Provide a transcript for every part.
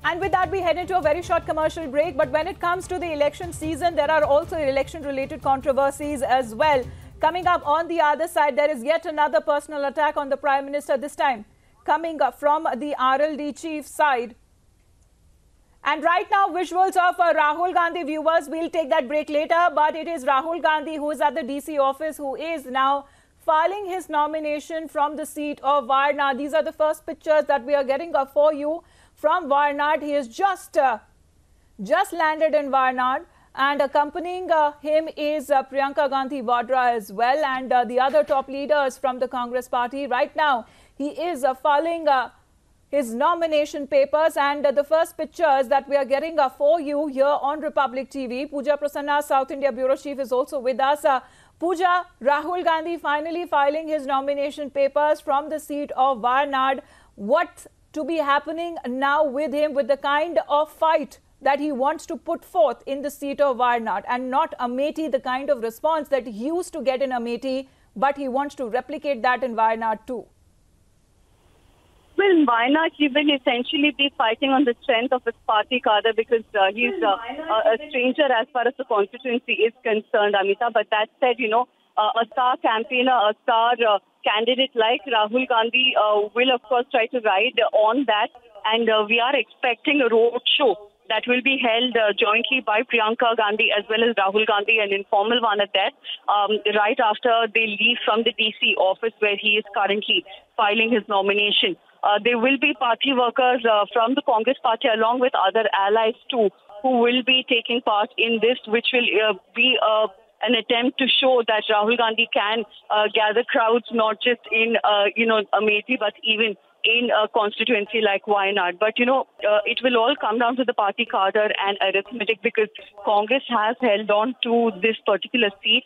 And with that, we head into a very short commercial break. But when it comes to the election season, there are also election-related controversies as well. Coming up on the other side, there is yet another personal attack on the Prime Minister, this time coming up from the RLD chief side. And right now, visuals of Rahul Gandhi, viewers, we'll take that break later. But it is Rahul Gandhi who is at the DC office, who is now filing his nomination from the seat of Wayanad. These are the first pictures that we are getting for you from Wayanad. He is just landed in Wayanad. And accompanying him is Priyanka Gandhi Vadra as well, and the other top leaders from the Congress party. Right now, he is filing his nomination papers, and the first pictures that we are getting for you here on Republic TV. Pooja Prasanna, South India Bureau Chief, is also with us. Pooja, Rahul Gandhi finally filing his nomination papers from the seat of Wayanad. What to be happening now with him, with the kind of fight that he wants to put forth in the seat of Wayanad, and not Amethi, the kind of response that he used to get in Amethi, but he wants to replicate that in Wayanad too? Well, in Wayanad, he will essentially be fighting on the strength of his party cadre, because he's a stranger as far as the constituency is concerned, Amita. But that said, a star campaigner, a star candidate like Rahul Gandhi will, of course, try to ride on that. And we are expecting a road show that will be held jointly by Priyanka Gandhi as well as Rahul Gandhi, an informal one at that, right after they leave from the DC office where he is currently filing his nomination. There will be party workers from the Congress party along with other allies too, who will be taking part in this, which will be an attempt to show that Rahul Gandhi can gather crowds not just in Amethi, but even in a constituency like Wayanad. But, it will all come down to the party cadre and arithmetic, because Congress has held on to this particular seat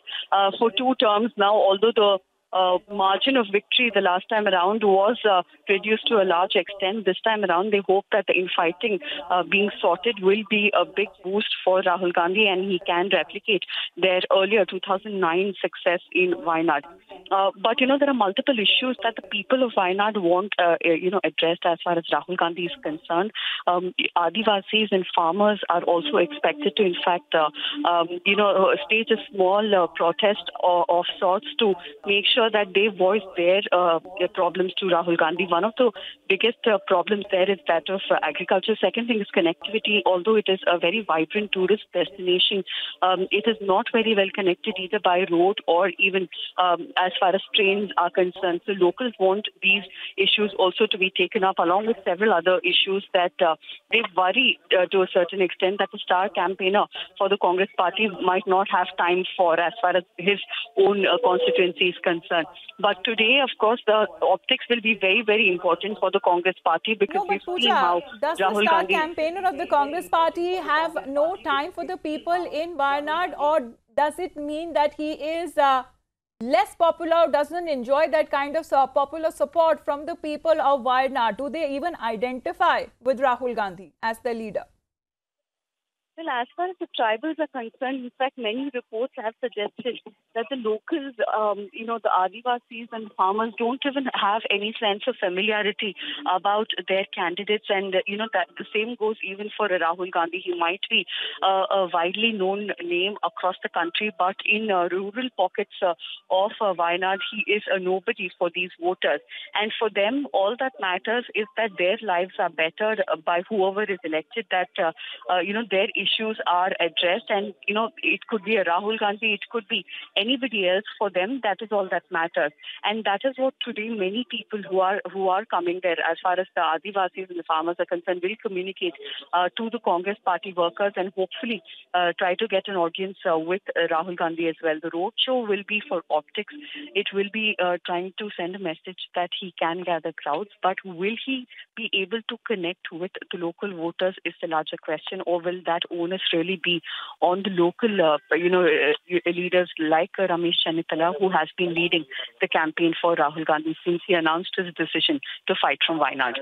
for 2 terms now, although the margin of victory the last time around was reduced to a large extent. This time around, they hope that the infighting being sorted will be a big boost for Rahul Gandhi, and he can replicate their earlier 2009 success in Wayanad. But, there are multiple issues that the people of Wayanad want, addressed as far as Rahul Gandhi is concerned. Adivasis and farmers are also expected to, in fact, stage a small protest of sorts to make sure that they voice their problems to Rahul Gandhi. One of the biggest problems there is that of agriculture. Second thing is connectivity. Although it is a very vibrant tourist destination, it is not very well connected either by road or even as far as trains are concerned. So locals want these issues also to be taken up, along with several other issues that they worry to a certain extent that the star campaigner for the Congress party might not have time for, as far as his own constituency is concerned. But today, of course, the optics will be very, very important for the Congress party, because we've seen how does Rahul the star Gandhi campaigner of the Congress party have no time for the people in Wayanad, or does it mean that he is less popular, doesn't enjoy that kind of popular support from the people of Wayanad? Do they even identify with Rahul Gandhi as their leader? Well, as far as the tribals are concerned, in fact, many reports have suggested that the locals, the Adivasis and farmers don't even have any sense of familiarity about their candidates. And, that the same goes even for Rahul Gandhi. He might be a widely known name across the country, but in rural pockets of Wayanad, he is a nobody for these voters. And for them, all that matters is that their lives are bettered by whoever is elected, that, their issues are addressed. And, it could be a Rahul Gandhi, it could be anybody else. For them, that is all that matters. And that is what today many people who are coming there, as far as the Adivasis and the farmers are concerned, will communicate to the Congress party workers, and hopefully try to get an audience with Rahul Gandhi as well. The roadshow will be for optics. It will be trying to send a message that he can gather crowds, but will he be able to connect with the local voters is the larger question, or will that onus really be on the local, leaders like Ramesh Chennitala, who has been leading the campaign for Rahul Gandhi since he announced his decision to fight from Wayanad.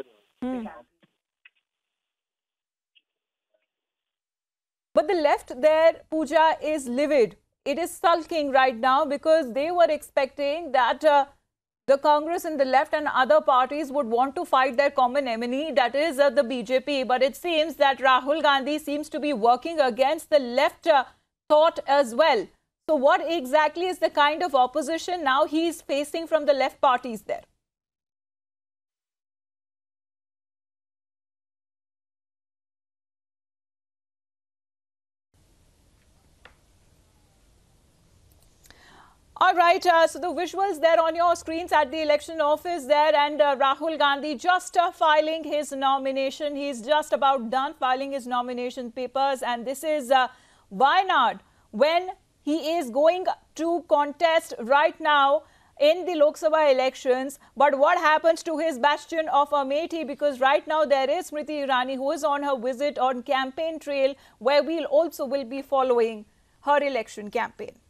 But the left there, Pooja, is livid. It is sulking right now, because they were expecting that the the Congress and the left and other parties would want to fight their common enemy, that is the BJP. But it seems that Rahul Gandhi seems to be working against the left thought as well. So what exactly is the kind of opposition now he is facing from the left parties there? All right, so the visuals there on your screens at the election office there, and Rahul Gandhi just filing his nomination. He's just about done filing his nomination papers, and this is Wayanad when he is going to contest right now in the Lok Sabha elections. But what happens to his bastion of Amethi? Because right now there is Smriti Irani who is on her visit on campaign trail, where we'll also be following her election campaign.